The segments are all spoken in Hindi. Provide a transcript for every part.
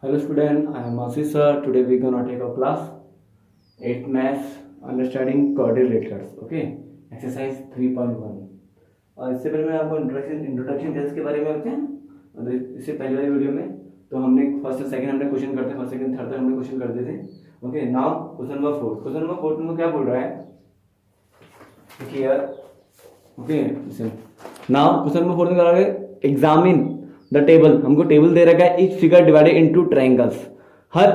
Hello student, I am Ashish sir. Today we gonna take a class 8 Maths Understanding Quadrilaterals. Okay, exercise 3.1. और इससे पहले मैं आपको इंट्रोडक्शन टेस्ट के बारे में बताते हैं। और इससे पहले वाली वीडियो में तो हमने फर्स्ट और सेकंड हमने क्वेश्चन करते, फर्स्ट सेकंड थर्ड तक हमने क्वेश्चन करते थे। Okay, now question number 4। Question number 4 में क्या बोल रहा है? Here okay, listen. Now question number 4 में क्या है? Examine the table. हमको टेबल दे रखा है, each figure divided into triangles. हर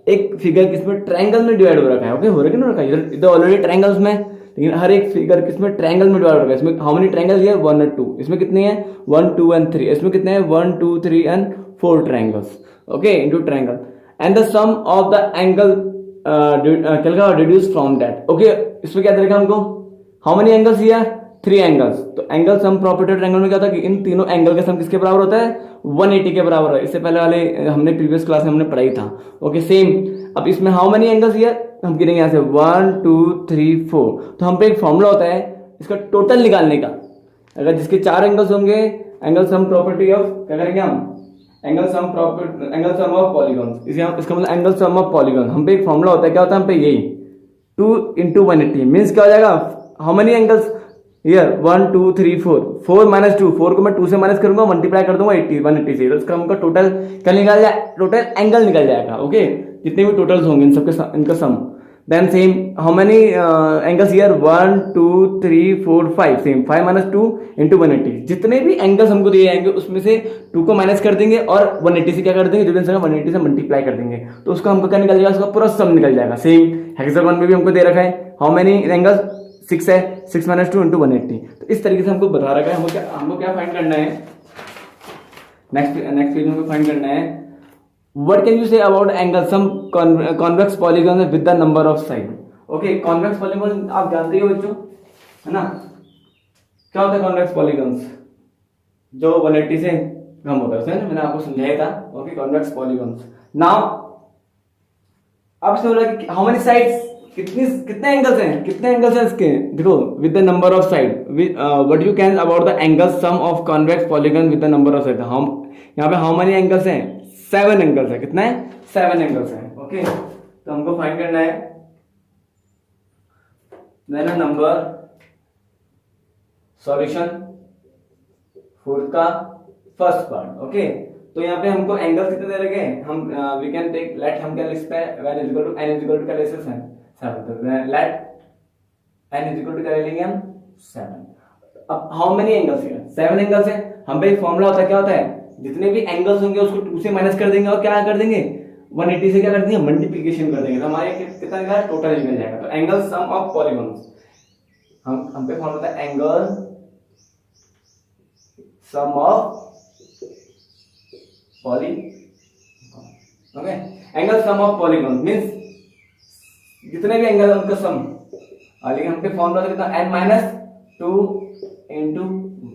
एक फिगर किसमें ट्रायंगल में डिवाइड हो रखा है। ओके, हो रखा है ना, रखा है इधर ऑलरेडी ट्रायंगल्स में, लेकिन हर एक फिगर किसमें ट्रायंगल में डिवाइड हो रखा है। इसमें हाउ मेनी ट्रायंगल्स हियर? 1 और 2। इसमें कितने हैं? 1 2 एंड 3। इसमें कितने हैं? 1 2 3 and 4 triangles. Okay, into triangle and the sum of the angle क्या रिड्यूस फ्रॉम दैट। ओके, इसमें क्या दे रखा है हमको? How many angles here? 3 angles. तो एंगल सम प्रॉपर्टी ट्रायंगल में क्या था कि इन तीनों एंगल का सम किसके बराबर होता है? 180 के बराबर है। इससे पहले वाले हमने प्रीवियस क्लास में हमने पढ़ाई था। Okay, same. अब इसमें हाउ मेनी एंगल्स हियर? हम गिनेंगे यहां से 1 2 3 4। तो हम पे एक फॉर्मूला होता है इसका टोटल निकालने का। अगर जिसके 4 एंगल्स होंगे, एंगल सम प्रॉपर्टी ऑफ क्या करेंगे हम? Angle sum property, angle sum of polygons. इसका मतलब एंगल सम ऑफ पॉलीगॉन। हम पे एक फॉर्मूला होता है, क्या होता है हम पे? यही 2 × 180 मीन्स क्या हो जाएगा? How many angles here? 1 2 3 4। 4 - 2, 4 को मैं 2 से माइनस करूंगा, मल्टीप्लाई कर दूंगा 80 180 से। तो इसका हमका टोटल क्या निकल जाए? टोटल एंगल निकल जाएगा। ओके, जितने भी टोटल्स होंगे इन सबके इनका sum. Then same how many angles here? 1 2 3 4 5। Same 5 - 2 × 180। जितने भी एंगल्स हमको दिए जाएंगे उसमें से 2 को माइनस कर देंगे और 180 से क्या कर देंगे? जो 180 से मल्टीप्लाई कर देंगे, तो उसका हमको क्या निकल जाएगा? उसका पूरा सम निकल जाएगा। सेम हेक्सागोन में भी हमको दे रखा है हाउ मेनी एंगल्स? 6 है। 6 - 2 × 180। तो इस तरीके से हमको बता रखा है। हमको क्या फाइंड करना है? नेक्स्ट पेज में फाइंड करना है what can you say about angle sum convex polygon with the number of side. Okay, convex polygon आप जानते हो बच्चों, है ना? क्या होता है कॉन्वेक्स पॉलीगॉन्स? जो 180 से कम होता है उसे ना, मैंने आपको समझाया था। Okay, convex polygons. नाउ अब से बोला कि हाउ मेनी साइड्स, कितने एंगल्स हैं? कितने एंगल्स हैं इसके? देखो, with the number of side. What you can about the angle sum of convex polygon with the number of side. हम यहाँ पे हाउ मेनी एंगल्स हैं? 7 एंगल्स है। कितना है? 7 एंगल्स है। ओके, तो हमको फाइंड करना है देन नंबर सॉल्यूशन फोर्थ का फर्स्ट पार्ट। ओके, तो यहाँ पे हमको एंगल कितने दे रखे हैं? हम वी कैन टेक लेट, हम क्या लिख सकते हैं? When is equal to n is equal to क्या ले सकते हैं? 7। तो let n is equal to क्या ले लेंगे हम? 7। अब हाउ मेनी एंगल्स है? 7 एंगल्स है। हम पे एक फॉर्मूला होता है, क्या होता है? जितने भी एंगल्स होंगे उसको 2 से माइनस कर देंगे और क्या कर देंगे? 180 से क्या कर देंगे? मल्टीप्लिकेशन कर देंगे। तो हमारे कितना निकला? टोटल निकल जाएगा। तो एंगल सम ऑफ पॉलीगॉन्स, हम पे फॉर्मूला होता है angle sum of polygon. Okay, angle sum of polygon means जितने भी एंगल उनका सम। लेकिन हम पे फॉर्मूला होता है कितना? n - 2 ×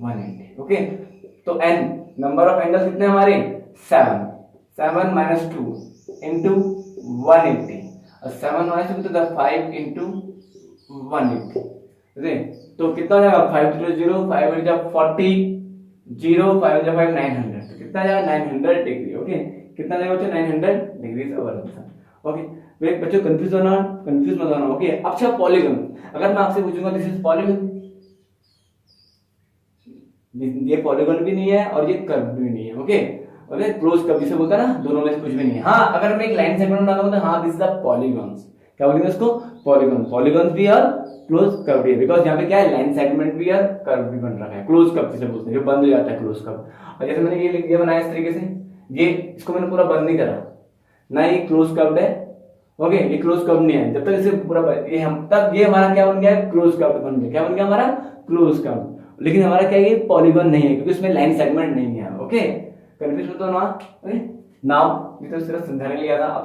180। ओके, तो n नंबर ऑफ एंगल्स कितने हमारे? 7। 7 - 2 × 180 और 7 - 2 तो 5 × 180। तो कितना हो जाएगा? 5 0 0 5 8 40 0 5 5 900। तो कितना जाएगा? 900 डिग्री। ओके, कितना जाएगा बच्चों? 900 degree our answer. Okay, wait बच्चों, कंफ्यूज मत होना। ओके, अच्छा पॉलीगॉन, अगर मैं आपसे पूछूंगा दिस इज पॉलीगॉन, ये पॉलीगॉन भी नहीं है और ये कर्व भी नहीं है। ओके, ओके, क्लोज कर्व जिसे बोलता है ना, दोनों में से कुछ भी नहीं है। हाँ, अगर मैं एक लाइन सेगमेंट बनाऊंगा तो हाँ, दिस इज द पॉलीगॉन्स। क्या बोलेंगे इसको? पॉलीगॉन। पॉलीगॉन्स भी और क्लोज कर्व भी है, बिकॉज यहाँ पे क्या है? लाइन सेगमेंट भी और कर्व भी बन रखा है। क्लोज कर्व जिसे बोलते हैं, जो बंद हो जाता है, क्लोज कर्व। और जैसे मैंने ये बनाया इस तरीके से, ये इसको मैंने पूरा बंद नहीं करा ना, ये क्लोज कर्व है। ओके, ये क्लोज कर्व नहीं है। जब तक इसे पूरा ये हम तब ये हमारा क्या बन गया? क्लोज कर्व बन गया। क्या बन गया हमारा? Close curve. लेकिन हमारा क्या ये पॉलीगॉन नहीं है क्योंकि इसमें लाइन सेगमेंट नहीं है। ओके, कंफ्यूज मत होना। ओके, नाउ ये तो सिर्फ समझाने के लिए था। अब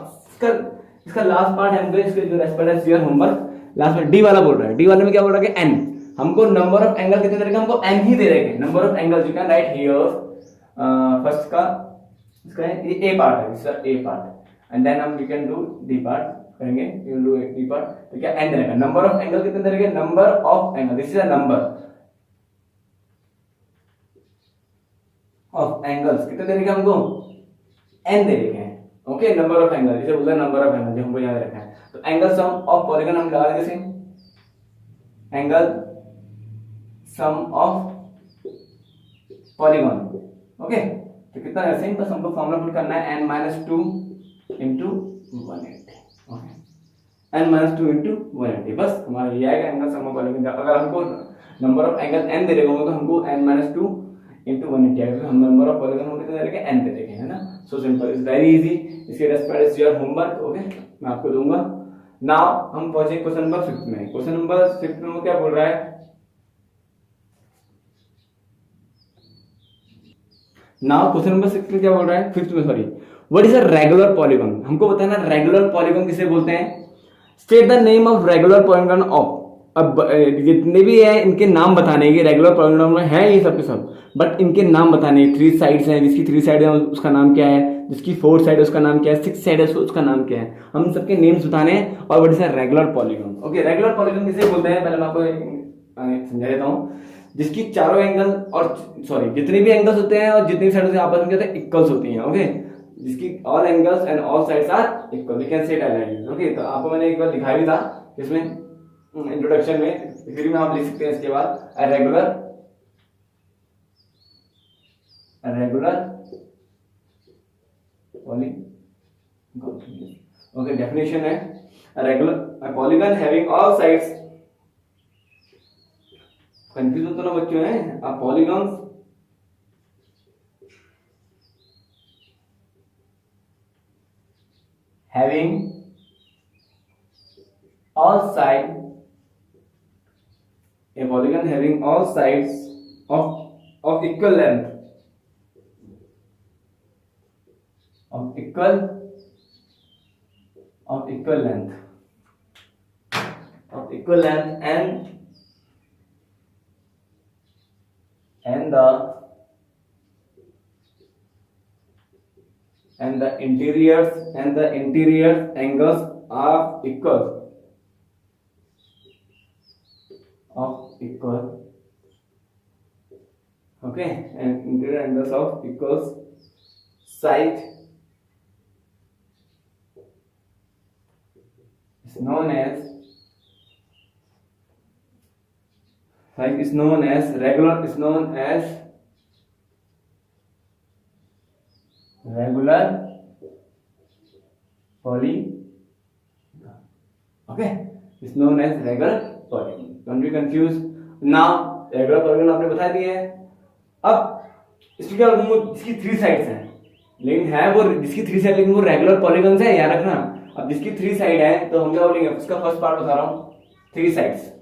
इसका लास्ट पार्ट है, इसके जो रेस्पेक्ट योर होमवर्क, लास्ट में डी वाला बोल रहा है। डी वाले में क्या बोल रहा है? एन। हमको नंबर ऑफ एंगल कितने देंगे? हमको एन ही दे देंगे। Number of angles you can write here. First का इसका है, ये ए पार्ट है, इसका ए पार्ट, एंड देन हम we can do d part करेंगे। You do d part. तो क्या एन देगा? नंबर ऑफ एंगल कितने देंगे? Number of angle, this is a number of angles कितने देने के हमको? एन दे रखे हैं। ओके, नंबर ऑफ एंगल, इसे बोलते हैं नंबर ऑफ एंगल, जो हमको याद रखना है। तो एंगल सम ऑफ पॉलीगन हम लगा देंगे, angle sum of polygon. Okay, तो कितना है सेम, बस हमको फॉर्मूला पुट करना है n-2 into 180। Okay, n-2 into 180, बस हमारा ये आएगा एंगल सम ऑफ पॉलीगन। अगर हमको नंबर ऑफ एंगल n दे देगा तो हमको n-2 इंटू 180 आएगा, तो हम नंबर ऑफ पॉलीगन हमको कितना दे देंगे, n दे देंगे, है ना। So simple, it's very easy. इसके respect is your homework. Okay, मैं आपको दूंगा। नाउ हम पहुंचे क्वेश्चन नंबर 5 में। क्वेश्चन नंबर 5 में वो क्या बोल रहा है, नाउ क्वेश्चन नंबर 6 में क्या बोल रहा है, 5th में, sorry, what is a regular polygon. हमको बताना रेगुलर पॉलीगन किसे बोलते हैं। State the name of regular polygon of. अब जितने भी है इनके नाम बताने की, रेगुलर पॉलीगन में है ये सब के सब, बट इनके नाम बताने, 3 साइड्स हैं, जिसकी 3 साइड है उसका नाम क्या है, जिसकी 4 साइड है उसका नाम क्या है, 6 साइड है उसका नाम क्या है, हम सबके नेम्स बताने हैं। और what is a regular polygon. Okay, regular polygon किसे बोलते हैं, पहले मैं आपको समझा देता हूँ। जिसकी चारों एंगल और सॉरी जितने भी एंगल्स होते हैं और जितनी साइड आपस में कहते हैं इक्वल्स होती हैं। ओके, जिसकी all angles and all sides are equal, we can say it like this. Okay, तो आपको मैंने एक बार दिखाया भी था इसमें इंट्रोडक्शन में, फिर में आप लिख सकते हैं इसके बाद रेगुलर पॉलीगन। ओके, डेफिनेशन है regular polygon having all sides, confuse होता ना बच्चों है, आप polygons having all side, a polygon having all sides of equal length, of equal length, and the interior angles are equal, okay, and interior angles of equal side is known as regular polygon. Okay, it's known as regular polygon. Don't be confused. Now regular polygon आपने बता दिए हैं। अब इसकी क्या, जिसकी 3 साइड्स हैं, लेकिन है वो जिसकी 3 साइड, लेकिन वो रेगुलर पॉलीगन है, याद रखना। अब जिसकी 3 साइड है तो हम क्या बोलेंगे, उसका फर्स्ट पार्ट बता रहा हूँ, 3 साइड्स।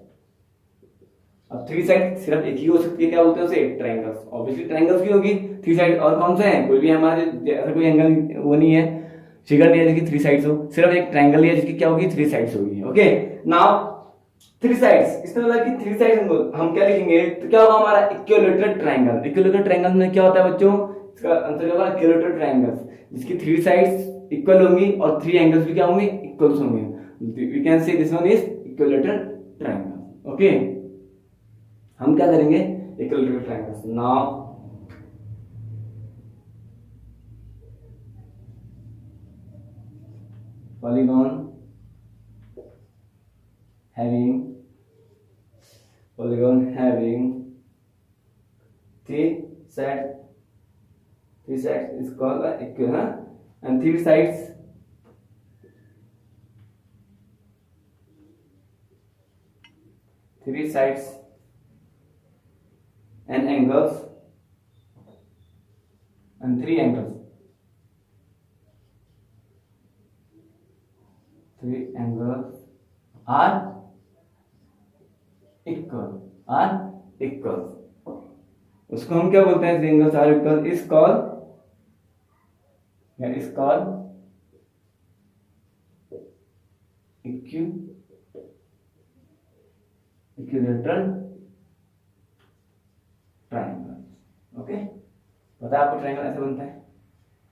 अब 3 साइड सिर्फ एक ही हो सकती है, क्या बोलते हैं उसे, ट्रायंगल्स। ऑब्वियसली ट्रायंगल्स की होगी 3 साइड, और कौन से हैं, कोई भी हमारे ऐसा कोई एंगल वो नहीं है, फिगर नहीं है जिसकी 3 साइड्स हो, सिर्फ एक ट्रायंगल है जिसकी क्या होगी, 3 साइड्स होगी। ओके, नाउ 3 साइड्स, इसका मतलब कि 3 साइड्स हम क्या लिखेंगे, तो क्या होगा हमारा इक्विलैटरल ट्रायंगल। इक्विलैटरल ट्रायंगल में क्या होता है बच्चों, इसका आंसर होगा इक्विलैटरल ट्रायंगल, जिसकी 3 साइड्स इक्वल होंगी और 3 एंगल्स भी क्या होंगे, इक्वल्स होंगे। We can say this one is equilateral triangle. Okay, हम क्या करेंगे, equilateral triangles. Now polygon having 3 sides is called equivalent, and 3 sides and angles and 3 angles are equal। उसको हम क्या बोलते हैं, angles are equal is called equilateral triangle. Okay, पता है आपको ट्रायंगल ऐसे बनता है।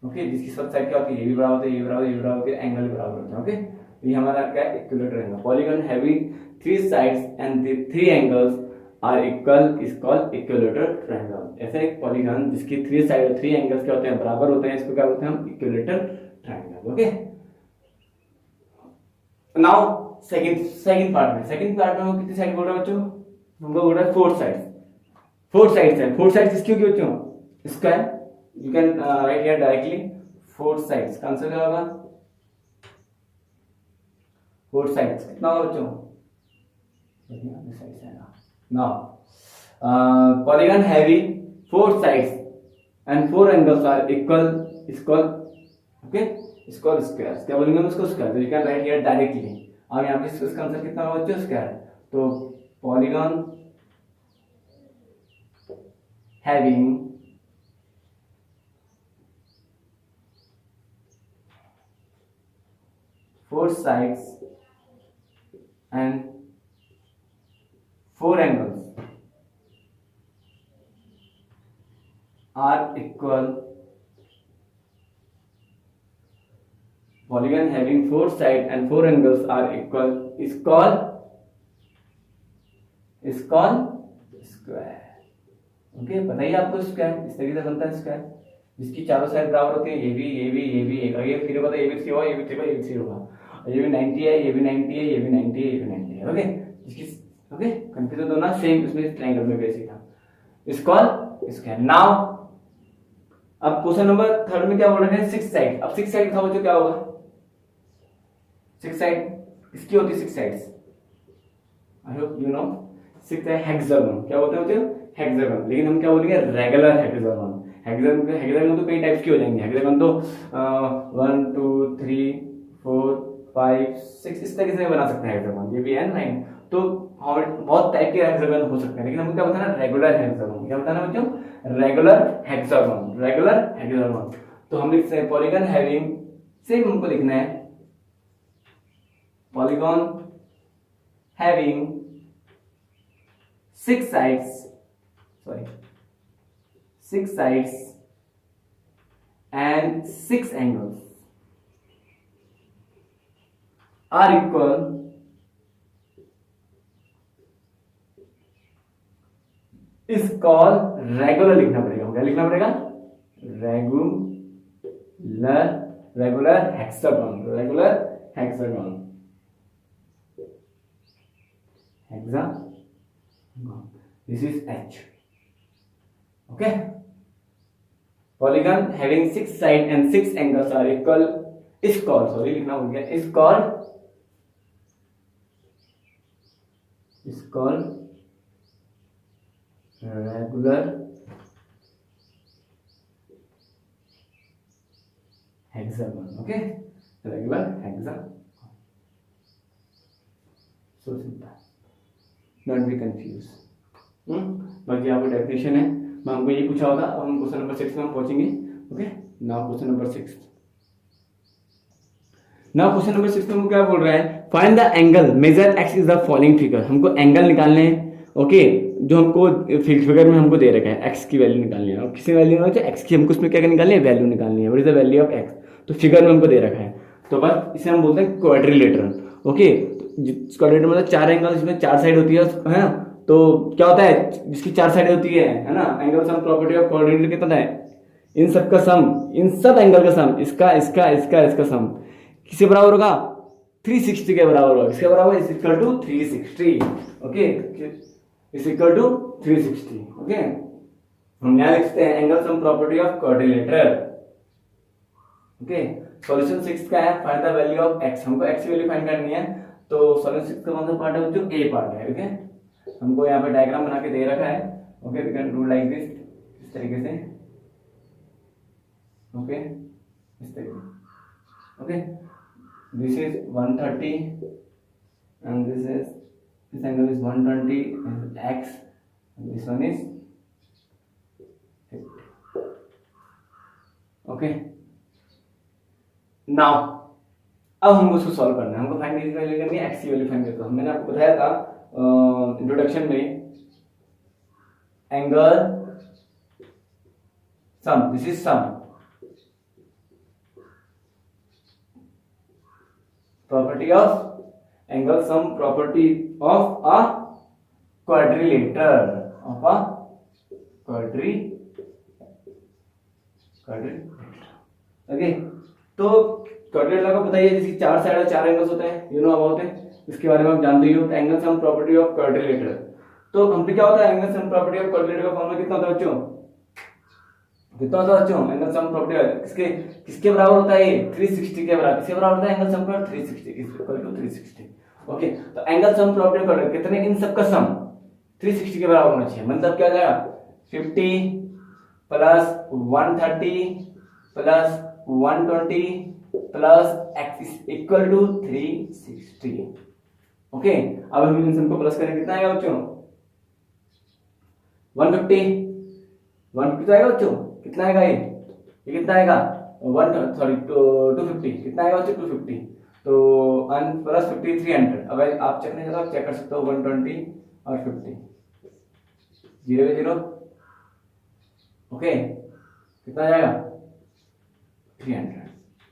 ओके, जिसकी सब साइड क्या होती है, ये भी बराबर होता है, ये भी बराबर, ये भी बराबर होती है, एंगल भी बराबर होता है। ओके, तो ये हमारा क्या है, equilateral triangle. Polygon having 3 sides and 3 angles are equal is called equilateral triangle. ऐसा एक पॉलीगन जिसकी 3 साइड और 3 एंगल्स क्या होते हैं, बराबर होते हैं, इसको क्या बोलते हैं हम, equilateral triangle. Okay, now second part में वो कितनी साइड बोल रहा है बच्चों? हमको बोल रहा है फोर साइड्स. फोर साइड्स है. फोर साइड्स किसकी होगी बच्चों? Square. You can write here directly four sides का आंसर क्या होगा? फोर साइड्स कितना होगा बच्चों? Now polygon having four sides and four angles are equal is called, okay, is called square. क्या बोलेंगे हम उसको? स्क्वायर. तो you can write here directly. अब यहाँ पे इसका आंसर कितना होगा बच्चों? स्क्वायर. तो polygon having four sides and four angles are equal. Polygon having four sides and four angles are equal is called square. Okay, बताइए आपको स्क्वायर इस तरीके से बनता है. स्क्वायर जिसकी चारों साइड बराबर होती है. ये भी एक, ये फिर होगा तो ये भी 3 होगा, ये भी 3 होगा, ये भी 3 होगा. और ये भी 90 है, ये भी 90 है, ये भी 90 है, ये भी 90 है. ओके, जिसकी ओके कंफ्यूजन तो ना सेम इसमें ट्रायंगल में बेसिक था. Is called square. नाउ अब क्वेश्चन नंबर 3 में क्या बोल रहे हैं? 6 साइड. अब 6 साइड था बच्चों, क्या होगा? 6 साइड किसकी होती है? 6 sides I hope you know. 6 है हेक्सागन. क्या बोलते हैं बच्चों? हेक्सागन. लेकिन हम क्या बोलेंगे? Regular hexagon. हेक्सागन तो कई टाइप्स के हो जाएंगे. हेक्सागन तो 1 2 3 4 5 6 इस तरीके से बना सकते हैं हेक्सागन. ये भी है 9. तो बहुत टाइप के हेक्सागन हो सकते हैं. लेकिन हमको क्या बताना? Regular hexagon. क्या बताना बच्चों? Regular hexagon. Regular hexagon. तो हम लिखते हैं पॉलीगन हैविंग, सेम हमको लिखना है, polygon having 6 sides, 6 sides and 6 angles are equal is called regular. लिखना पड़ेगा. क्या लिखना पड़ेगा? Regular hexagon. Regular hexagon. This is H. Okay. Polygon having 6 sides and 6 angles are equal is called, sorry लिखना भूल गया, is called regular hexagon. Okay, regular hexagon. So simple. Don't be confused. बाकी यहाँ पर डेफिनेशन है. मैं हमको ये पूछा होगा. अब हम क्वेश्चन नंबर 6 में हम पहुंचेंगे. Okay, now question number 6. Now question number 6 में हमको क्या बोल रहा है? Find the angle measure x is the following figure. हमको एंगल निकालने हैं. ओके, जो हमको फिगर में हमको दे रखा है एक्स की वैल्यू निकालनी है. और किसी वैल्यू में एक्स की हमको उसमें क्या निकालनी है? वैल्यू निकालनी है. What is the value of x? तो फिगर में हमको दे रखा है. तो बस इसे हम बोलते हैं क्वाड्रिलेटरल. ओके, क्वाड्रिलेटरल मतलब 4 एंगल जिसमें 4 साइड होती है ना. तो क्या होता है? जिसकी 4 साइड होती है ना, angle sum property of quadrilateral कितना है? इन सब का सम, इन सब एंगल का सम, इसका सम किसके बराबर होगा? 360 के बराबर होगा. इसके बराबर is equal to 360. Okay, is equal to 360. Okay, हम यहाँ लिखते हैं angle sum property of quadrilateral. Okay, solution 6 का है find the value of x. हमको x की वैल्यू फाइंड करनी है. तो सॉल्यूशन 6 का कौन सा पार्ट है? जो a पार्ट है. ओके, हमको यहाँ पे डायग्राम बना के दे रखा है. Okay, we can do like this, इस तरीके से. ओके, इस तरीके. Okay, this is 130 and this angle is 120 and x and this one is 50. Okay, now अब हमको उसको सॉल्व करना है. हमको फाइंड की वैल्यू करनी है, x की वैल्यू फाइंड करते हैं. मैंने आपको बताया था इंट्रोडक्शन में, angle sum, this is sum, property of angle sum, property of a quadrilateral, of a quadrilateral. Okay, तो क्वाड्रिलेटरल आपको पता ही है, जिसकी चार साइड और चार एंगल्स होते हैं, यू नो अबाउट इट, इसके बारे में आप जानते ही हो। Angle sum property of quadrilateral. तो हम पे क्या होता है, angle sum property of quadrilateral का फॉर्मूला कितना होता है बच्चों, कितना होता है बच्चों, एंगल सम प्रॉपर्टी किसके किसके बराबर होता है, 360 के बराबर। किसके बराबर होता है, angle sum property 360 equal to 360। Okay, तो एंगल सम प्रॉपर्टी ऑफ कितने, इन सब का सम 360 के बराबर होना चाहिए। मतलब क्या हो जाएगा, 50 plus 130 plus 120 plus x is equal to 360। Okay, अब हम इन सबको प्लस करें, कितना आएगा बच्चों, 150 150 आएगा बच्चों, कितना आएगा ये कितना आएगा 250, कितना आएगा बच्चों 250। तो प्लस 50 300। अब आप चेक नहीं करते, आप चेक कर सकते हो 120 और 50, 0 पे 0। ओके, कितना जाएगा 300,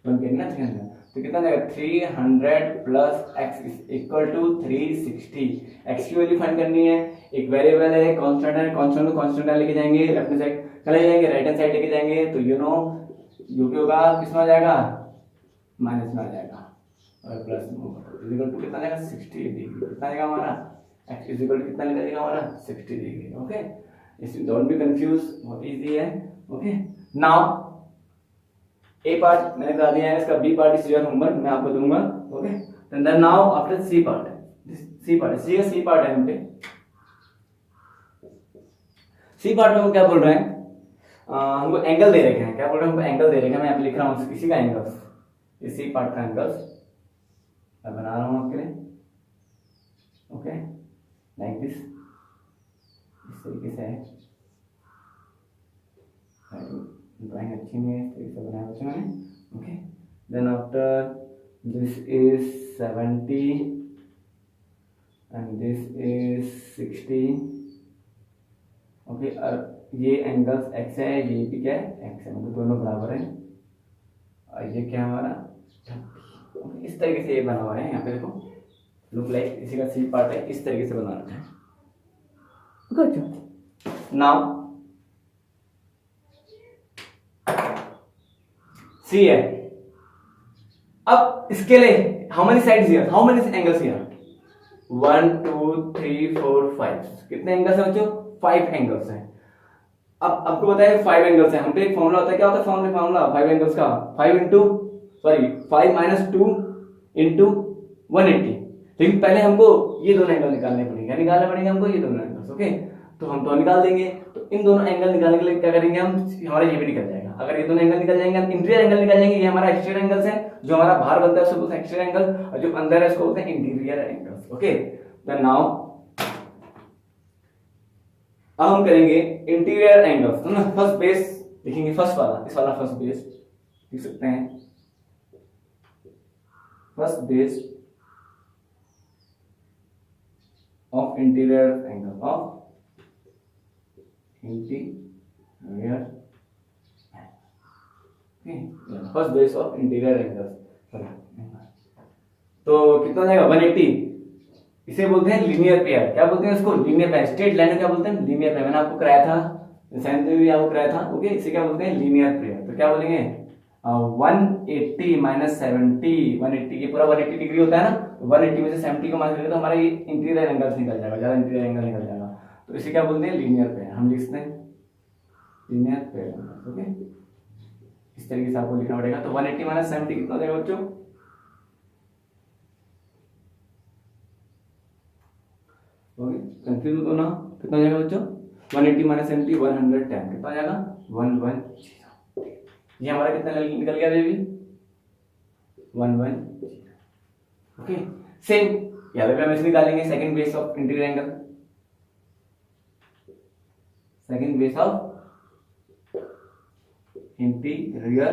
बन गया ना 300। तो कितना जाएगा 300 plus x is equal to 360। x की वैल्यू फाइंड करनी है, एक वेरिएबल है, कांस्टेंट है, कांस्टेंट को कांस्टेंट लेके जाएंगे, लेफ्ट हैंड साइड चले जाएंगे, राइट हैंड साइड लेके जाएंगे, तो यू नो जो भी होगा किसमें आ जाएगा, माइनस में आ जाएगा, और प्लस में इक्वल टू कितना जाएगा 60 डिग्री। कितना जाएगा हमारा x इज इक्वल टू कितना निकलेगा हमारा 60 डिग्री। ओके, इसमें डोंट बी कंफ्यूज, बहुत इजी है। ओके, नाउ ए पार्ट मैंने करा दिया है, इसका B part is your homework, मैं आपको दूंगा। Okay, then now after C part है, सी पार्ट है, सी पार्ट है। हम पे सी पार्ट में हम क्या बोल रहे हैं, हमको एंगल दे रखे हैं, क्या बोल रहे हैं, हमको एंगल दे रखे हैं, मैं यहाँ पे लिख रहा हूँ इसी का एंगल्स, इसी पार्ट का एंगल्स मैं बना रहा हूँ आपके लिए। ओके, लाइक दिस, इस तरीके से है, ड्राइंग अच्छी नहीं है, इस तरीके से बनाया बच्चों ने। Okay, then after this is 70 and this is 60। Okay, और ये एंगल्स x है, ये भी क्या है x है, मतलब दोनों बराबर हैं, और ये क्या है हमारा 30। ओके, इस तरीके से ये बना हुआ है, यहाँ पे देखो लुक लाइक इसी का सी पार्ट है, इस तरीके से बना रखा है। ओके, नाउ सी है, अब इसके लिए how many sides here, how many angles here, 1 2 3 4 5, कितने एंगल्स हैं बच्चों, 5 एंगल्स हैं। अब आपको बताया 5 एंगल्स हैं, हम पे एक फॉर्मूला होता है, क्या होता है फॉर्मूला 5 एंगल्स का, 5 माइनस 2 इंटू 180। लेकिन पहले हमको ये दोनों एंगल निकालने पड़ेंगे हमको ये दोनों एंगल्स। ओके, तो हम तो निकाल देंगे, तो इन दोनों एंगल निकालने के लिए क्या करेंगे हम, हमारा ये भी निकल जाएगा। अगर ये दोनों एंगल निकल जाएंगे, इंटीरियर एंगल निकल जाएंगे, ये हमारा एक्सटीरियर एंगल्स है, जो हमारा बाहर बनता है उसको बोलते हैं एक्सटीरियर एंगल, और जो अंदर है उसको बोलते हैं interior angles. Okay, then now अब हम करेंगे इंटीरियर एंगल्स, तो ना फर्स्ट बेस लिखेंगे, फर्स्ट वाला, इस वाला फर्स्ट बेस लिख सकते हैं, first base of interior angle, of interior, first base of interior angles. तो कितना जाएगा 180, इसे बोलते हैं लीनियर पेयर, क्या बोलते हैं इसको, लीनियर पेयर। स्ट्रेट लाइन को क्या बोलते हैं, लीनियर पेयर, मैंने आपको कराया था, साइंस में भी आपको कराया था। ओके, इसे क्या बोलते हैं, लीनियर पेयर। तो क्या बोलेंगे 180 माइनस 70, 180 ये पूरा 180 डिग्री होता है ना, 180 में से 70 को माइनस करेंगे तो हमारा ये इंटीरियर एंगल्स निकल जाएगा, ज्यादा इंटीरियर एंगल निकल जाएगा, तो इसे क्या बोलते हैं, लीनियर पेयर। हम लिखते हैं लीनियर पेयर। ओके, इस तरीके से आपको लिखना पड़ेगा। तो 180 माइनस 70 कितना हो जाएगा बच्चों, कंफ्यूज हो ना, कितना हो जाएगा बच्चों, 180 माइनस 70 110, कितना हो जाएगा 110। ये हमारा कितना निकल गया बेबी, 110। ओके, सेम यहाँ पे हम इसे निकालेंगे, second base of interior angle, second base of interior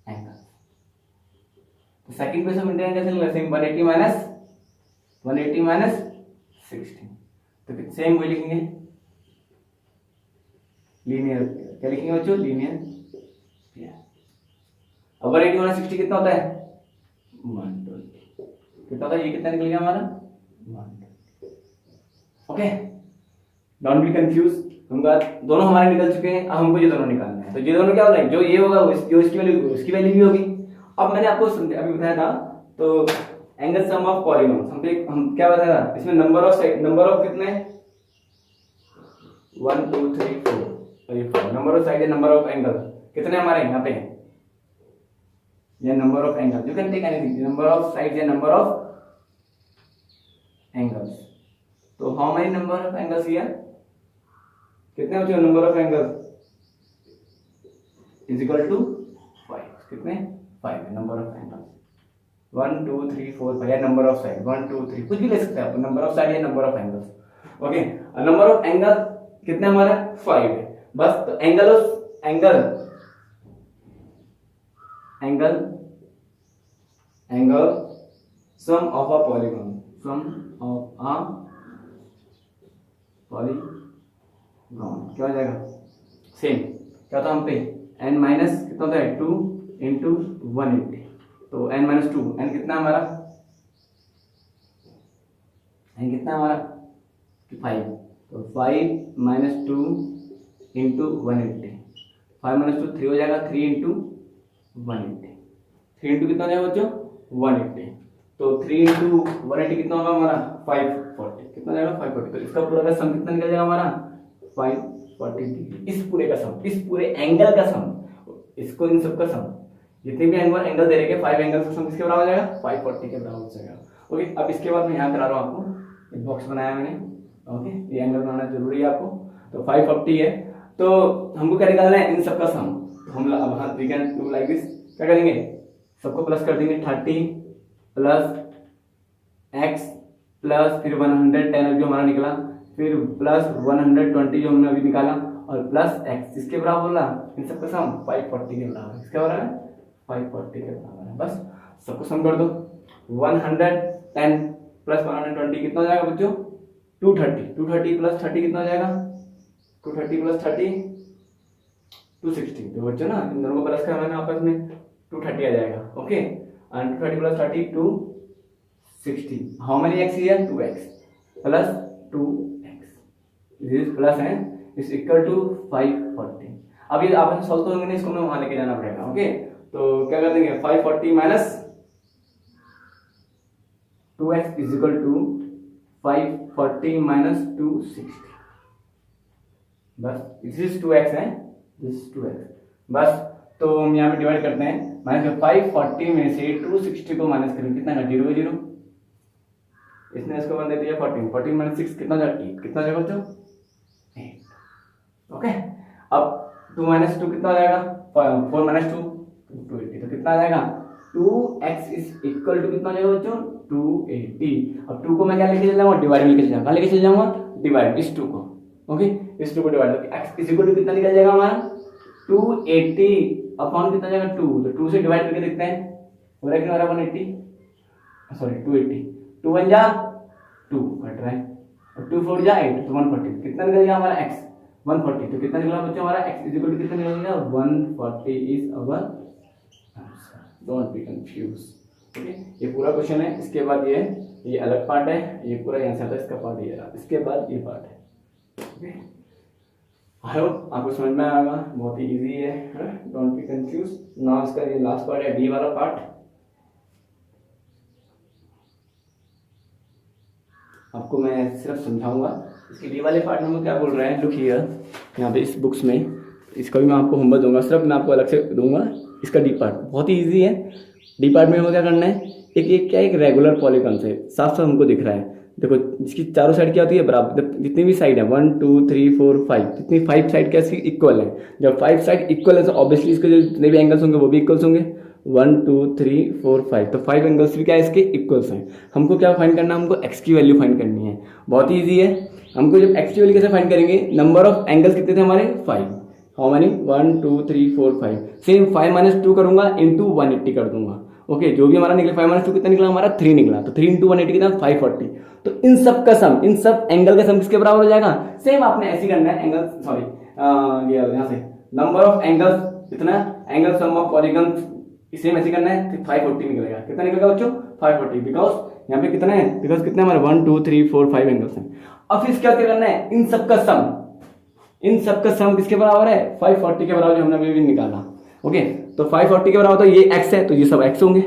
angle. तो second base of interior angle से सेम 180 माइनस 60, तो सेम वही लिखेंगे, लीनियर, क्या लिखेंगे बच्चों, लीनियर पेयर। अब 180 माइनस 60 कितना होता है, 120, कितना होता है, ये कितना निकल गया हमारा 120। ओके, डोंट बी कंफ्यूज, हम दोनों हमारे निकल चुके हैं, अब हमको ये दोनों निकालना है। तो ये दोनों क्या हो रहा है, जो ये होगा जो इसकी वैल्यू उसकी वैल्यू भी होगी। अब मैंने आपको अभी बताया था तो एंगल सम ऑफ पॉलीगॉन्स हम क्या बताया था, इसमें नंबर ऑफ कितने 1 2 3 4 और ये 4 नंबर ऑफ साइड है, नंबर ऑफ एंगल कितने हमारे यहाँ पे हैं, ये number of angle, you can take anything, number of side या नंबर ऑफ एंगल्स। तो how many number of angles here, कितने होते हैं number of angles is equal to 5, कितने 5 है नंबर ऑफ एंगल्स, 1 2 3 4 5 है नंबर ऑफ साइड, 1 2 3 कुछ भी ले सकते हैं आप, नंबर ऑफ साइड या number of angles. Okay, number of angle कितने हमारा 5 है बस। तो angle sum of a polygon, sum of a polygon क्या हो जाएगा, सेम क्या था हम पे n माइनस कितना होता है 2 इंटू 180, तो n माइनस 2, n कितना हमारा, n कितना हमारा 5, तो 5 माइनस 2 इंटू 180, 5 माइनस 2 3 हो जाएगा, 3 इंटू 180, 3 इंटू कितना हो जाएगा बच्चों 180, तो 3 इंटू 180 कितना होगा हमारा 540, कितना जाएगा 540, तो इसका पूरा का सम कितना निकल जाएगा हमारा 540 डिग्री, इस पूरे का सम, इस पूरे एंगल का सम, इसको इन सब का सम, जितने भी एंगल दे रखे 5 एंगल्स का सम किसके बराबर हो जाएगा 540 के बराबर हो जाएगा। ओके, अब इसके बाद मैं यहाँ करा रहा हूँ आपको, एक बॉक्स बनाया मैंने। ओके, ये एंगल बनाना जरूरी है आपको, तो 540 है, तो हमको क्या निकालना है इन सब का सम, तो हम अब हाँ we can do like this, क्या करेंगे सबको प्लस कर देंगे, 30 प्लस x प्लस फिर 110 जो हमारा निकला, फिर प्लस 120 जो हमने अभी निकाला, और प्लस x इसके बराबर बोला, इन सबका सम 540 के बराबर है, इसका बराबर है 540 के बराबर है, बस सबको सम कर दो, 110 प्लस 120 कितना हो जाएगा बच्चों 230, 230 प्लस 30 कितना हो जाएगा 230 प्लस 30 260, तो बच्चों ना इन दोनों को प्लस करना है आपस में 230 आ जाएगा। Okay, and 230 plus 30 260, how many x here 2x plus 2x, this plus है इज इक्वल टू 540। अब ये आपस में सॉल्व तो होंगे नहीं, इसको मैं वहां लेके जाना पड़ेगा। ओके, तो क्या कर देंगे 540 minus 2x is equal to 540 minus 260, बस दिस इज 2x है, दिस इज 2x, बस तो हम यहाँ पे डिवाइड करते हैं, माइनस 540 में से 260 को माइनस करें कितना है 0 0, इसने इसको बन दे दिया 14, 14 माइनस 6 कितना जाएगा 8, कितना जाएगा बच्चों 8। ओके, अब 2 माइनस 2 कितना हो जाएगा 4 माइनस 2 280, तो कितना आ जाएगा 2x इज इक्वल टू कितना हो जाएगा बच्चों 280। अब 2 को मैं क्या लेके चल जाऊंगा डिवाइड में लेके चल जाऊंगा, कहाँ लेके चल जाऊंगा डिवाइड, इस 2 को। ओके, इस 2 को डिवाइड करके x इज इक्वल टू कितना निकल जाएगा हमारा 280 अपॉन कितना जाएगा 2, तो 2 से डिवाइड करके देखते हैं, हो रहा है कि हमारा 180 सॉरी 280, 2 1 जा 2 कट रहा है, और 2 4 जा 8, तो 140, कितना निकल गया हमारा x 140, तो कितना निकला बच्चों हमारा x इज इक्वल टू कितना निकलेगा 140 is our answer, don't be confuse. Okay, ये पूरा क्वेश्चन है, इसके बाद ये अलग पार्ट है, ये पूरा यहाँ से आता है, इसका पार्ट ये रहा, इसके बाद ये पार्ट है। ओके, आई होप आपको समझ में आएगा, बहुत ही इजी है, डोंट बी कंफ्यूज। नाउ इसका ये लास्ट पार्ट है, डी वाला पार्ट, आपको मैं सिर्फ समझाऊंगा। इसके डी वाले पार्ट में क्या बोल रहे हैं, लुक हियर, यहाँ पे इस बुक्स में, इसका भी मैं आपको होमवर्क दूंगा, सिर्फ मैं आपको अलग से दूंगा। इसका डी पार्ट बहुत ही इजी है। डी पार्ट में हमें क्या करना है, एक रेगुलर पॉलीगॉन से साफ साफ हमको दिख रहा है, देखो जिसकी चारों साइड क्या होती है बराबर, जितनी भी साइड है 1 2 3 4 5, जितनी 5 साइड क्या इसकी इक्वल है, जब 5 साइड इक्वल है तो ऑब्वियसली इसके जो जितने भी एंगल्स होंगे वो भी इक्वल्स होंगे, 1 2 3 4 5, तो 5 एंगल्स भी क्या है इसके इक्वल्स हैं। हमको क्या फाइंड करना है, हमको x की वैल्यू फाइंड करनी है, बहुत ही ईजी है। हमको जब x की वैल्यू कैसे फाइंड करेंगे, नंबर ऑफ एंगल्स कितने थे हमारे 5, हाउ मेनी 1 2 3 4 5, सेम 5 माइनस 2 करूंगा इंटू 180 कर दूंगा। ओके, जो भी हमारा निकला 5 माइनस 2 कितना निकला हमारा 3 निकला, तो 3 इंटू 180 कितना 540, तो इन सब का सम, इन सब एंगल का सम किसके बराबर हो जाएगा, सेम आपने ऐसे करना है, एंगल सॉरी यहाँ से नंबर ऑफ एंगल्स इतना, angle sum of polygon same ऐसे करना है, 540 निकलेगा, कितना निकलेगा बच्चों 540, बिकॉज यहाँ पे कितना है, बिकॉज कितने हमारे 1 2 3 4 5 एंगल्स हैं। अब फिर क्या करना है, इन सब का सम, इन सब का सम किसके बराबर है 540 के बराबर, जो हमने अभी भी निकाला। ओके, तो 540 के बराबर तो ये x है, तो ये सब x होंगे।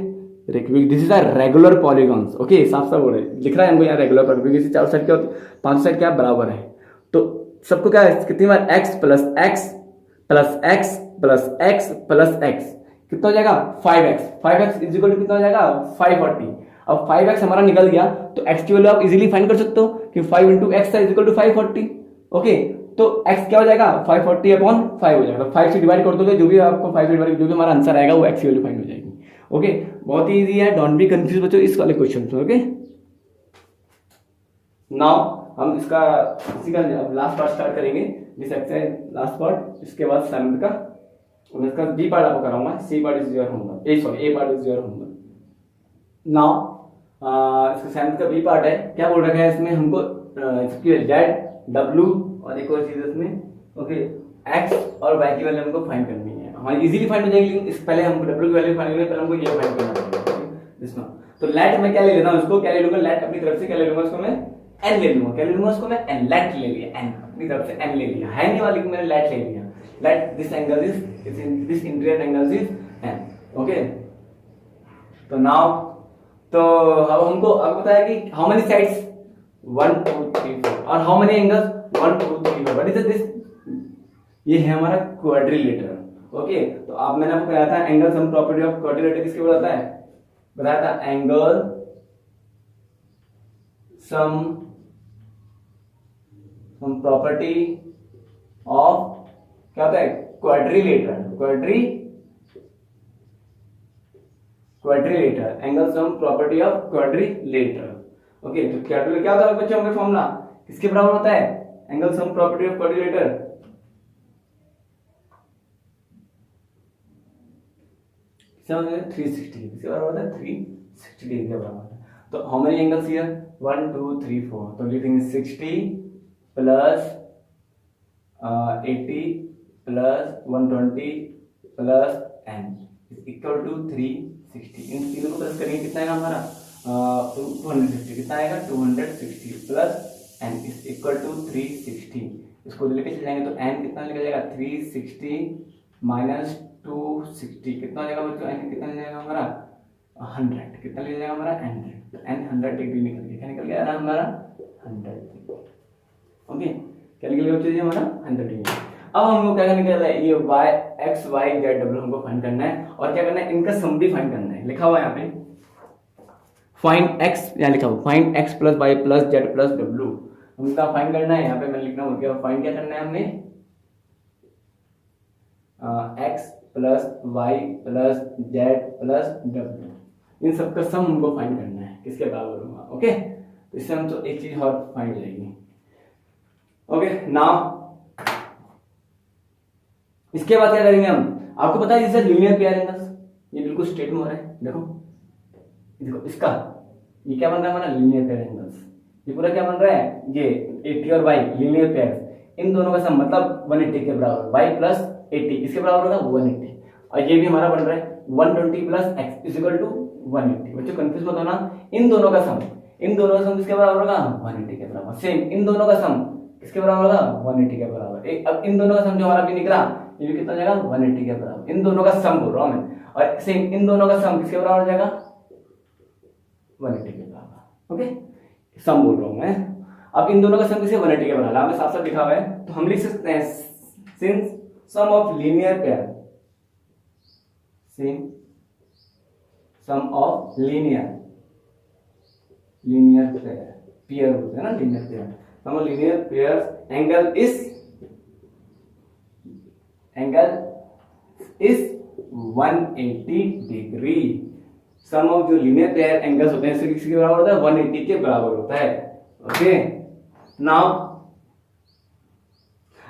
This is a regular polygons. Okay, साफ साफ बोल रहे लिख रहा है हमको यहाँ रेगुलर पॉलीगॉन, क्योंकि चारों साइड क्या होती है, पांच साइड क्या बराबर है। तो सबको क्या है, कितनी बार x plus x plus x plus x plus x, कितना हो जाएगा 5x। 5x is equal to कितना हो जाएगा 540। अब 5x हमारा निकल गया, तो x की वैल्यू आप इजीली फाइंड कर सकते हो कि 5 into x is equal to 540। Okay, तो x क्या हो जाएगा 540 अपॉन 5 हो जाएगा, 5 से डिवाइड कर दोगे, जो भी आपको 5 से डिवाइड, जो भी हमारा आंसर आएगा वो x की वैल्यू फाइंड हो जाएगी। ओके, बहुत ही इजी है, डोंट बी कंफ्यूज बच्चों इस वाले क्वेश्चन में। ओके, नाउ हम इसका इसी का अब लास्ट पार्ट स्टार्ट करेंगे, दिस एक्सरसाइज लास्ट पार्ट, इसके बाद सेवंथ का और इसका बी पार्ट आपको कराऊंगा, C part is your homework, A part is your homework. Now इसका सेवंथ का बी पार्ट है, क्या बोल रखा है इसमें हमको, जेड डब्ल्यू और एक और चीज इसमें, ओके, एक्स और वाई की वैल्यू हमको फाइंड करनी है। हमारी इजीली फाइंड हो जाएगी, लेकिन इस पहले हमको डब्ल्यू की वैल्यू फाइंड करनी है, पहले हमको ये फाइंड करना पड़ेगा। तो लेट में क्या ले लेता हूं इसको, क्या ले लूंगा, लेट अपनी तरफ से क्या ले लूंगा इसको मैं एन ले लूंगा, क्या ले लूंगा इसको मैं एन, लेट ले लिया, एन अपनी तरफ से एन ले लिया, है नहीं वाली मैंने लेट ले लिया, let this angle is this interior angle is an. Okay, तो नाउ तो अब हमको अब पता है कि हाउ मेनी साइड्स 1 2 3 4 और how many angles 1 2 3 4, what is this, ये है हमारा क्वाड्रिलेटरल। ओके, तो आप मैंने आपको बताया था angle sum property of quadrilateral किसके बताया है, बताया था एंगल सम प्रॉपर्टी ऑफ क्या होता है quadrilateral, quadrilateral angle sum property of quadrilateral. Okay, तो क्या होता है बच्चों का फॉर्मूला किसके बराबर होता है, angle sum property of quadrilateral 360 किसके बराबर होता है 360 डिग्री के बराबर है। तो हाउ मेनी एंगल्स हियर 1 2 3 4, तो लिखेंगे 60 plus 80 plus 120 plus n equal to 360। इन तीनों को प्लस करेंगे कितना आएगा हमारा 260, कितना आएगा 260 plus n is equal to 360। इसको लेके चले जाएंगे तो n कितना निकल जाएगा 360 माइनस 260, कितना हो जाएगा बच्चों n कितना हो जाएगा हमारा 100, कितना ले जाएगा हमारा 100, तो n 100 डिग्री निकल गया, क्या निकल गया हमारा 100 डिग्री। ओके, क्या निकल गया बच्चों हमारा 100 डिग्री। अब हमको क्या करना है, ये y x y z w हमको फाइंड करना है, और क्या करना है इनका सम भी फाइंड करना है। लिखा हुआ है यहाँ पे फाइंड x, यहाँ लिखा हुआ find x plus y plus z plus w, हमका फाइंड करना है। यहाँ पे मैंने लिखना हो, फाइंड क्या करना है हमने x plus y plus z plus w, इन सबका सम हमको फाइंड करना है, किसके बराबर होगा। ओके, तो इससे हम तो एक चीज और फाइंड हो जाएगी। ओके, नाउ इसके बाद क्या करेंगे हम, आपको पता है जैसे लीनियर पेयर एंगल्स, ये बिल्कुल स्ट्रेट में हो रहा है, देखो देखो इसका ये क्या बन रहा है हमारा लीनियर पेयर एंगल्स, ये पूरा क्या बन रहा है, ये 80 और y लीनियर पेयर, इन दोनों का सम मतलब 180 के बराबर, y प्लस 80 किसके बराबर होगा 180, और ये भी हमारा बन रहा है 120 plus x is equal to 180। बच्चों कंफ्यूज मत होना, इन दोनों का सम किसके बराबर होगा 180 के बराबर। सेम इन दोनों का सम किसके बराबर होगा 180 के बराबर। अब इन दोनों का सम जो हमारा भी निकला ये भी कितना हो जाएगा 180 के बराबर, इन दोनों का सम बोल रहा हूं मैं, और सेम इन दोनों का सम किसके बराबर हो जाएगा 180 के बराबर। ओके, सम बोल रहा हूं मैं, अब इन दोनों का सम किसके 180 के बराबर, हमें साफ साफ लिखा हुआ है, तो हम लिख सकते हैं since sum of linear pair, same sum of linear pair होते हैं ना, linear pair, sum of linear pair angle is 180 degree. Sum of जो लीनियर पेयर एंगल्स होते हैं किसके बराबर होता है 180 के बराबर होता है। ओके, नाउ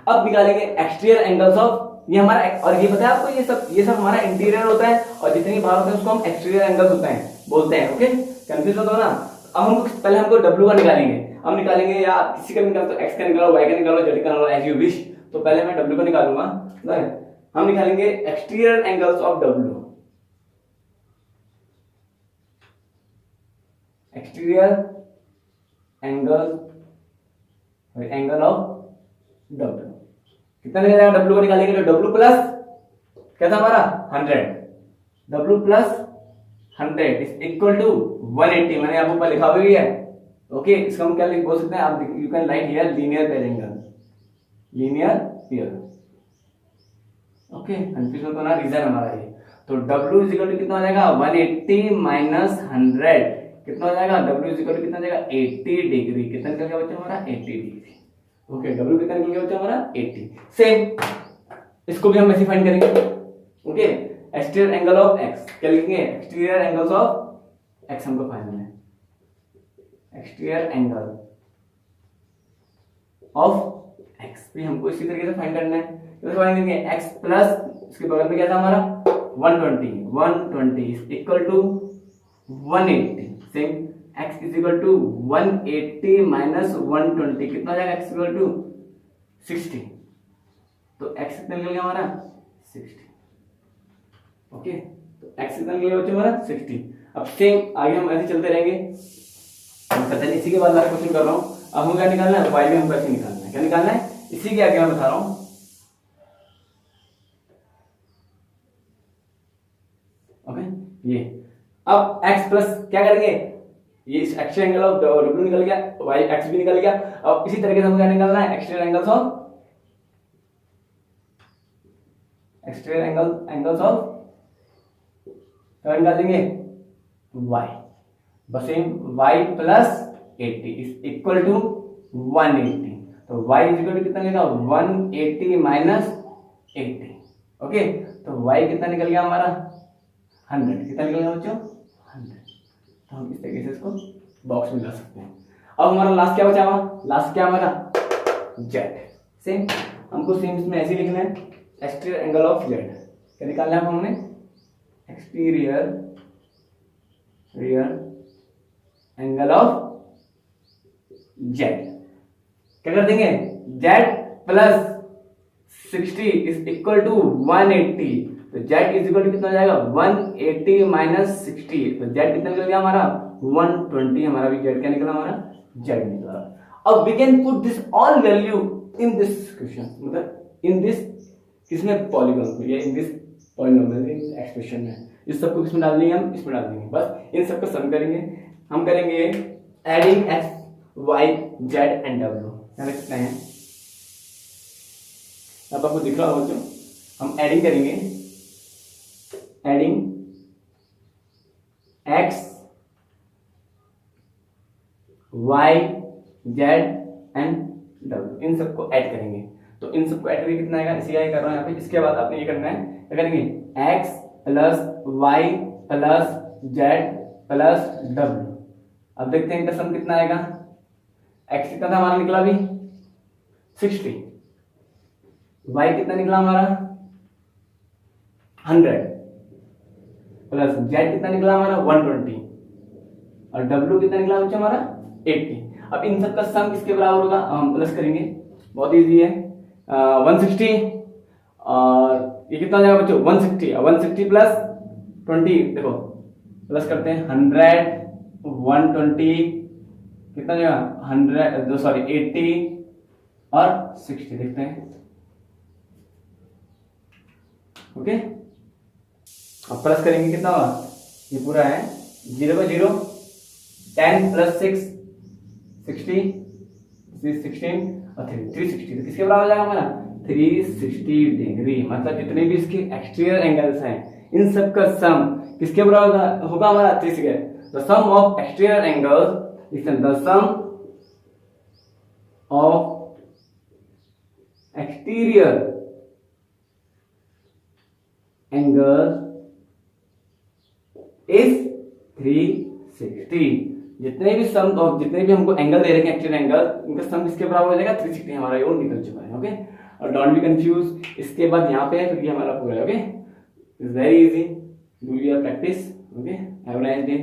अब निकालेंगे एक्सटीरियर एंगल्स ऑफ, ये हमारा, और ये पता है आपको ये सब हमारा इंटीरियर होता है, और जितने बाहर होते हैं उसको हम एक्सटीरियर एंगल्स होते हैं बोलते हैं। ओके, कंफ्यूज मत हो ना। अब हम पहले हमको W का निकालेंगे, हम निकालेंगे या किसी का भी निकालो, तो x का निकालो, y का निकालो, z का निकालो, एज यू विश। तो पहले मैं W का निकालूंगा, हम निकालेंगे exterior angles of W, exterior angle of W। कितना निकल जाएगा, डब्ल्यू को निकालेंगे तो डब्ल्यू प्लस क्या था हमारा 100, W plus 100 is equal to 180, मैंने आपको ऊपर लिखा हुआ है। ओके, इसका हम क्या बोल सकते हैं, आप you can write here linear pair angle, linear pair. Okay, confusion तो ना, रीजन हमारा ये। तो W इज इक्वल टू कितना हो जाएगा 180 माइनस 100 कितना हो जाएगा, W इज इक्वल टू कितना हो जाएगा 80 डिग्री। कितना निकल गया बच्चा हमारा 80 डिग्री। ओके, W कितना निकल गया बच्चा हमारा 80। सेम इसको भी हम ऐसे फाइंड करेंगे। Okay, exterior angle of x क्या लिखेंगे, एक्सटीरियर एंगल्स ऑफ x हमको फाइंड है, एक्सटीरियर एंगल ऑफ x भी हमको इसी तरीके से फाइंड करना है। तो फाइंड करेंगे x प्लस इसके बगल में क्या था हमारा 120 is equal to 180। Same x is equal to 180 minus 120 कितना हो जाएगा, x इक्वल टू 60। तो x कितना निकल गया हमारा 60। ओके, तो x कितना निकल गया बच्चों हमारा 60। अब सेम आगे हम ऐसे चलते रहेंगे, पता नहीं इसी के बाद क्वेश्चन कर रहा हूं। अब हम क्या निकालना है, y भी हमको ऐसे निकालना है। क्या निकालना है, इसी के आगे मैं बता रहा हूं। ओके, ये अब x प्लस क्या करेंगे, ये इस एक्सटीरियर एंगल ऑफ w निकल गया, y x भी निकल गया। अब इसी तरीके से हम क्या निकालना है, एक्सटीरियर एंगल्स ऑफ क्या निकाल देंगे y, बस same y plus 80 is equal to 180। तो y इज इक्वल टू कितना निकलेगा 180 माइनस 80। ओके, तो y कितना निकल गया हमारा 100। कितना निकल गया बच्चों 100। तो हम इस तरीके से इसको बॉक्स में ला सकते हैं। अब हमारा लास्ट क्या बचा हुआ, लास्ट क्या हमारा z। सेम हमको सेम इसमें ऐसे लिखना है, एक्सटीरियर एंगल ऑफ z क्या निकालना है हमने, एक्सटीरियर एंगल ऑफ z। क्या कर देंगे, z plus 60 is equal to 180। तो z इज इक्वल टू कितना हो जाएगा 180 माइनस 60। तो z कितना निकल गया हमारा 120। हमारा भी z क्या निकला, हमारा z निकला। अब we can put this all value in this question, मतलब इन दिस किसमें, पॉलीगॉन में, या इन दिस पॉलिनोमियल एक्सप्रेशन में। इस सबको किसमें डाल देंगे, हम इसमें डाल देंगे। बस इन सबको सम करेंगे, हम करेंगे adding x y z and w। क्या लिखते हैं, अब आपको दिख रहा होगा जो हम एडिंग करेंगे, adding x y z and w, इन सबको ऐड करेंगे। तो इन सबको ऐड करके कितना आएगा, इसी कर रहा हूं यहाँ पे। इसके बाद आपने ये करना है, क्या करेंगे x plus y plus z plus w। अब देखते हैं इनका सम कितना आएगा। x कितना था हमारा निकला अभी 60, y कितना निकला हमारा 100 प्लस z कितना निकला हमारा 120 और w कितना निकला बच्चा हमारा 80। अब इन सब का सम किसके बराबर होगा, हम प्लस करेंगे, बहुत इजी है। 160 और ये कितना हो जाएगा बच्चों 160 प्लस 20, देखो प्लस करते हैं 100 120 कितना जाएगा 80 और 60 देखते हैं। ओके, अब प्लस करेंगे कितना होगा, ये पूरा है 0 का 0, 10 प्लस 6 60 16 और 360। तो किसके बराबर हो जाएगा हमारा 360 डिग्री। मतलब जितने भी इसके एक्सटीरियर एंगल्स हैं इन सब का सम किसके बराबर होगा हमारा 360। The sum of exterior angles is the sum of exterior angle is 360। जितने भी सम ऑफ जितने भी हमको एंगल दे रहे हैं एक्सटीरियर एंगल, उनका सम किसके बराबर हो जाएगा 360। हमारा ये निकल चुका है। ओके, और डोंट बी कंफ्यूज, इसके बाद यहाँ पे है फिर ये हमारा पूरा है। Okay, it's very easy, do your practice. Okay, have a nice day.